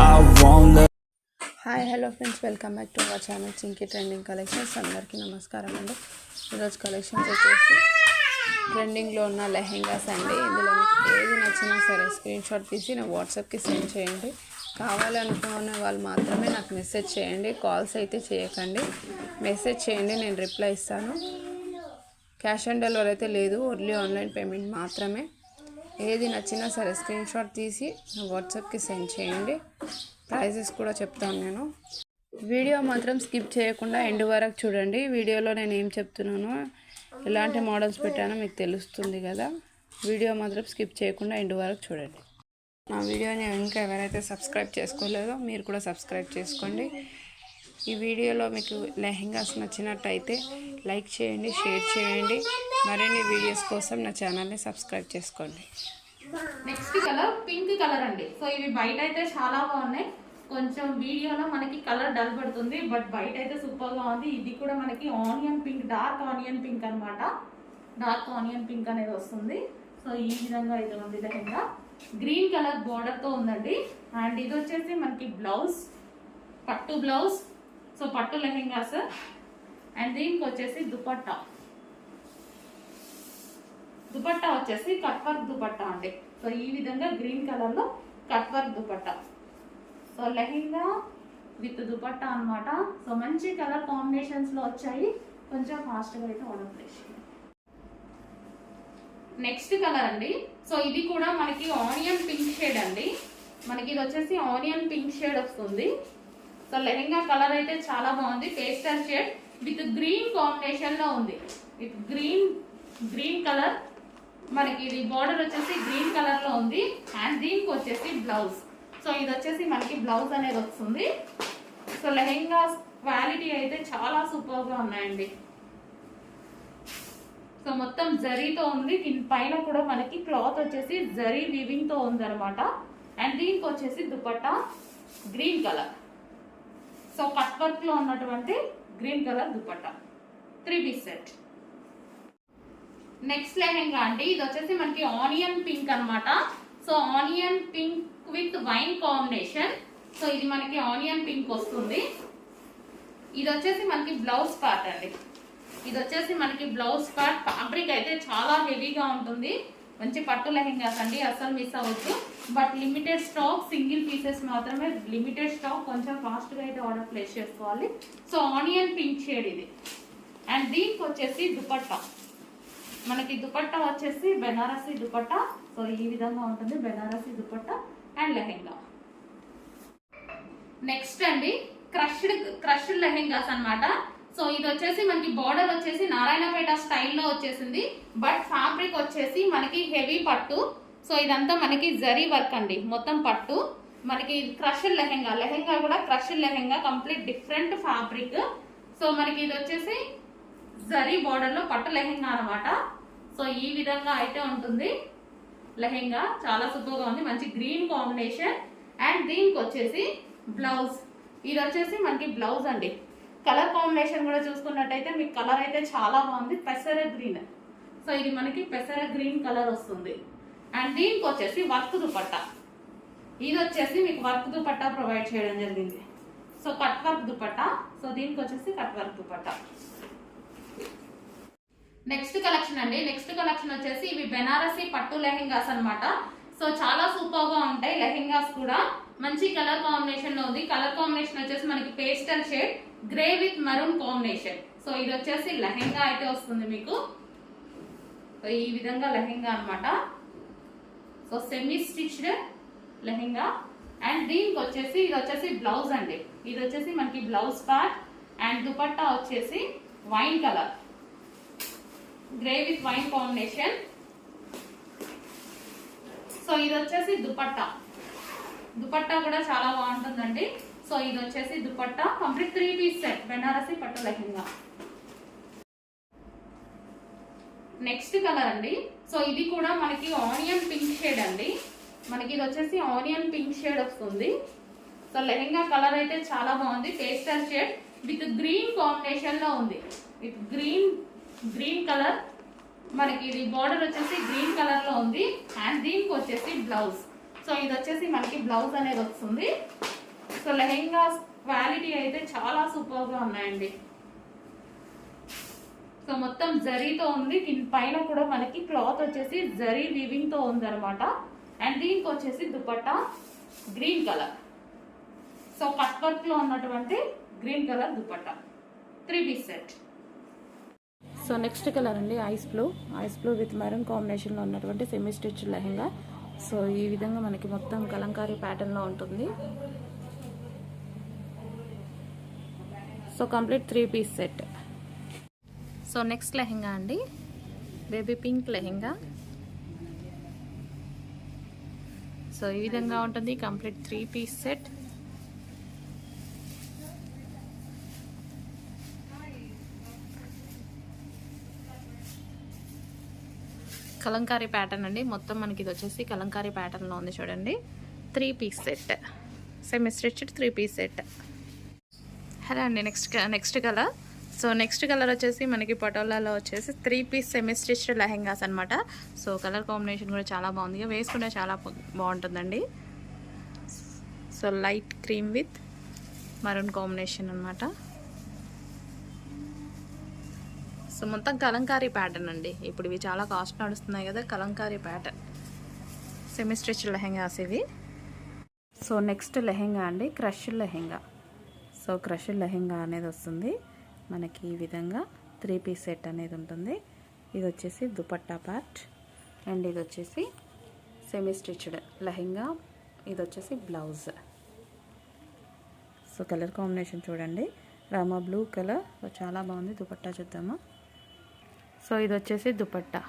I won't let. Hi hello friends, welcome back to our channel Chinki trending collections. అందరికీ నమస్కారం అండి. ఈరోజు collections వచ్చేసి ట్రెండింగ్లో ఉన్న లెహెంగాస్ అండి. ఇందులో మీకు ఏది నచ్చినా సరే స్క్రీన్ షాట్ తీసి నా వాట్సాప్కి సెండ్ చేయండి. కావాలనుకునే వాళ్ళు మాత్రమే నాకు మెసేజ్ చేయండి. కాల్స్ అయితే చేయకండి, మెసేజ్ చేయండి, నేను రిప్లై ఇస్తాను. క్యాష్ ఆన్ డెలివరీ అయితే లేదు, ఓన్లీ ఆన్లైన్ పేమెంట్ మాత్రమే. ఏది నచ్చినా సరే స్క్రీన్ షాట్ తీసి నా వాట్సాప్కి సెండ్ చేయండి. ప్రైజెస్ కూడా చెప్తాను నేను. వీడియో మాత్రం స్కిప్ చేయకుండా ఎండ్ వరకు చూడండి. వీడియోలో నేను ఏం చెప్తున్నానో, ఎలాంటి మోడల్స్ పెట్టానో మీకు తెలుస్తుంది కదా. వీడియో మాత్రం స్కిప్ చేయకుండా ఎండ్ వరకు చూడండి. నా వీడియోని ఇంకా ఎవరైతే సబ్స్క్రైబ్ చేసుకోలేదో మీరు కూడా సబ్స్క్రైబ్ చేసుకోండి. ఈ వీడియోలో మీకు లెహెంగాస్ నచ్చినట్టయితే లైక్ చేయండి, షేర్ చేయండి. మరిన్ని వీడియోస్ కోసం నా ఛానల్ని సబ్స్క్రైబ్ చేసుకోండి. నెక్స్ట్ కలర్ పింక్ కలర్ అండి. సో ఇవి బయట అయితే చాలా బాగున్నాయి. కొంచెం వీడియోలో మనకి కలర్ డల్ పడుతుంది, బట్ బయట అయితే సూపర్ గా ఉంది. ఇది కూడా మనకి onion pink, dark onion pink అనమాట. డార్క్ ఆనియన్ పింక్ అనేది వస్తుంది. సో ఈ విధంగా అయితే ఉంది లెహంగా. గ్రీన్ కలర్ బోర్డర్ తో ఉందండి. అండ్ ఇది వచ్చేసి మనకి బ్లౌజ్, పట్టు బ్లౌజ్. సో పట్టు లెహంగాస్. అండ్ దీనికి వచ్చేసి దుపట్టా. దుపట్టా వచ్చేసి కట్ వర్క్ దుపట్టా అండి. సో ఈ విధంగా గ్రీన్ కలర్ లో cut work dupatta. So lehenga with dupatta అనమాట. సో మంచి కలర్ కాంబినేషన్స్ లో వచ్చాయి. కొంచెం ఫాస్ట్ గా అయితే ఆర్డర్ ప్లేస్ చేయండి. నెక్స్ట్ కలర్ అండి. సో ఇది కూడా మనకి ఆనియన్ పింక్ షేడ్ అండి. మనకి ఇది వచ్చేసి ఆనియన్ పింక్ షేడ్ వస్తుంది. సో లెహంగా కలర్ అయితే చాలా బాగుంది. Pastel shade with green combination లో ఉంది. With green colour. మనకి ఇది బార్డర్ వచ్చేసి గ్రీన్ కలర్ లో ఉంది. అండ్ దీనికి వచ్చేసి బ్లౌజ్. సో ఇది వచ్చేసి మనకి బ్లౌజ్ అనేది వస్తుంది. సో లెహెంగా క్వాలిటీ అయితే చాలా సూపర్ గా ఉన్నాయండి. సో మొత్తం జరీతో ఉంది. దీని పైన కూడా మనకి క్లాత్ వచ్చేసి జరీ వీవింగ్ తో ఉంది అనమాట. అండ్ దీనికి వచ్చేసి dupatta green colour. So cut work లో ఉన్నటువంటి green colour dupatta, 3 piece set. Next lehenga అండి. ఇది వచ్చేసి మనకి ఆనియన్ పింక్ అనమాట. So onion pink with wine combination. So ఇది మనకి ఆనియన్ పింక్ వస్తుంది. ఇది వచ్చేసి మనకి బ్లౌజ్ పార్ట్ అండి. ఇది వచ్చేసి మనకి బ్లౌజ్ పార్ట్. ఫ్యాబ్రిక్ అయితే చాలా హెవీగా ఉంటుంది. మంచి పట్టు లెహంగాస్ అండి, అసలు మిస్ అవ్వద్దు. But limited stock, single pieces మాత్రమే, లిమిటెడ్ స్టాక్. కొంచెం ఫాస్ట్ గా అయితే ఆర్డర్ ప్లేస్ చేసుకోవాలి. సో ఆనియన్ పింక్ షేడ్ ఇది. అండ్ దీనికి వచ్చేసి దుపట్టా. మనకి దుపట్టా వచ్చేసి బెనారసీ దుపట్టా. సో ఈ విధంగా ఉంటుంది బెనారసీ దుపట్టా అండ్ లెహెంగా. నెక్స్ట్ అండి క్రష్డ్ లెహెంగాస్ అన్నమాట. సో ఇది వచ్చేసి మనకి బార్డర్ వచ్చేసి నారాయణపేట స్టైల్లో వచ్చేసింది. బట్ ఫ్యాబ్రిక్ వచ్చేసి మనకి హెవీ పట్టు. సో ఇదంతా మనకి జరీ వర్క్ అండి, మొత్తం పట్టు. మనకి క్రష్డ్ లెహెంగా కూడా crushed lehenga, complete different fabric. So మనకి ఇది వచ్చేసి జరీ బార్డర్ లో పట్టు లెహెంగా అనమాట. సో ఈ విధంగా అయితే ఉంటుంది లెహెంగా. చాలా సూపర్ గా ఉంది, మంచి గ్రీన్ కాంబినేషన్. అండ్ దీనికి వచ్చేసి బ్లౌజ్. ఇది వచ్చేసి మనకి బ్లౌజ్ అండి. కలర్ కాంబినేషన్ కూడా చూసుకున్నట్టయితే మీకు కలర్ అయితే చాలా బాగుంది, పెసర గ్రీన్. సో ఇది మనకి పెసర గ్రీన్ కలర్ వస్తుంది. అండ్ దీనికి వచ్చేసి వర్క్ దుపట్టా. ఇది వచ్చేసి మీకు వర్క్ దుపట్టా ప్రొవైడ్ చేయడం జరిగింది. So cut work dupatta. So దీనికి వచ్చేసి cut work dupatta. Next collection అండి. నెక్స్ట్ కలెక్షన్ వచ్చేసి ఇవి బెనారసీ పట్టు లెహెంగాస్ అనమాట. సో చాలా సూపర్ గా ఉంటాయి లెహెంగాస్ కూడా. మంచి కలర్ కాంబినేషన్ లో ఉంది. కలర్ కాంబినేషన్ వచ్చేసి మనకి pastel shade, grey with maroon combination. So ఇది వచ్చేసి లెహెంగా అయితే వస్తుంది మీకు. సో ఈ విధంగా లెహెంగా అనమాట. So semi stitched lehenga. And దీనికి వచ్చేసి ఇది వచ్చేసి బ్లౌజ్ అండి. ఇది వచ్చేసి మనకి బ్లౌజ్ పార్ట్. అండ్ దుపట్టా వచ్చేసి wine colour, grey with wine combination. So ఇది వచ్చేసి దుపట్టా. దుపట్టా కూడా చాలా బాగుంటుందండి. సో ఇది వచ్చేసి dupatta, complete 3 piece set Benarasi పట్టు లెహంగా. నెక్స్ట్ కలర్ అండి. సో ఇది కూడా మనకి ఆనియన్ పింక్ షేడ్ అండి. మనకి ఇది వచ్చేసి ఆనియన్ పింక్ షేడ్ వస్తుంది. సో లెహంగా కలర్ అయితే చాలా బాగుంది, pastel shade with green combination లో ఉంది. With green colour. మనకి ఇది బార్డర్ వచ్చేసి గ్రీన్ కలర్ లో ఉంది. అండ్ దీనికి వచ్చేసి బ్లౌజ్. సో ఇది వచ్చేసి మనకి బ్లౌజ్ అనేది వస్తుంది. సో లెహెంగా క్వాలిటీ అయితే చాలా సూపర్గా ఉన్నాయండి. సో మొత్తం జరీతో ఉంది, దీని పైన కూడా మనకి క్లాత్ వచ్చేసి జరీ వీవింగ్ తో ఉంది అనమాట. అండ్ దీనికి వచ్చేసి dupatta green colour, so cut work లో ఉన్నటువంటి green colour dupatta 3 piece set. So next colour అండి ఐస్ బ్లూ విత్ మెరూన్ కాంబినేషన్లో ఉన్నటువంటి సెమీ స్టిచ్ లెహెంగా. సో ఈ విధంగా మనకి మొత్తం కలంకారీ ప్యాటర్న్లో ఉంటుంది. So complete 3 piece set. So next lehenga అండి, బేబీ పింక్ లెహెంగా. సో ఈ విధంగా ఉంటుంది complete 3 piece set. Kalamkari pattern అండి, మొత్తం మనకి ఇది వచ్చేసి కలంకారీ ప్యాటర్న్లో ఉంది చూడండి. 3 piece set, semi stitched 3 piece set. Hello అండి, next colour. So next colour వచ్చేసి మనకి పటోలాలో వచ్చేసి 3 పీస్ సెమీ స్టిచ్డ్ లెహెంగాస్ అనమాట. సో కలర్ కాంబినేషన్ కూడా చాలా బాగుంది, వేసుకుంటే చాలా బాగుంటుందండి. So light cream with maroon combination అనమాట. సో మొత్తం కలంకారీ ప్యాటర్న్ అండి, ఇప్పుడు ఇవి చాలా కాస్ట్ నడుస్తున్నాయి కదా, Kalamkari pattern semi stitch lehengas ఇవి. సో నెక్స్ట్ లెహెంగా అండి, crush lehenga. So crush lehenga అనేది వస్తుంది మనకి ఈ విధంగా 3 పీస్ సెట్ అనేది ఉంటుంది. ఇది వచ్చేసి దుపట్టా పార్ట్ అండ్ ఇది వచ్చేసి సెమీ స్టిచ్డ్ లెహెంగా, ఇది వచ్చేసి బ్లౌజ్. సో కలర్ కాంబినేషన్ చూడండి, రామా బ్లూ కలర్ చాలా బాగుంది. దుపట్టా చూద్దామా. సో ఇది వచ్చేసి దుపట్టా.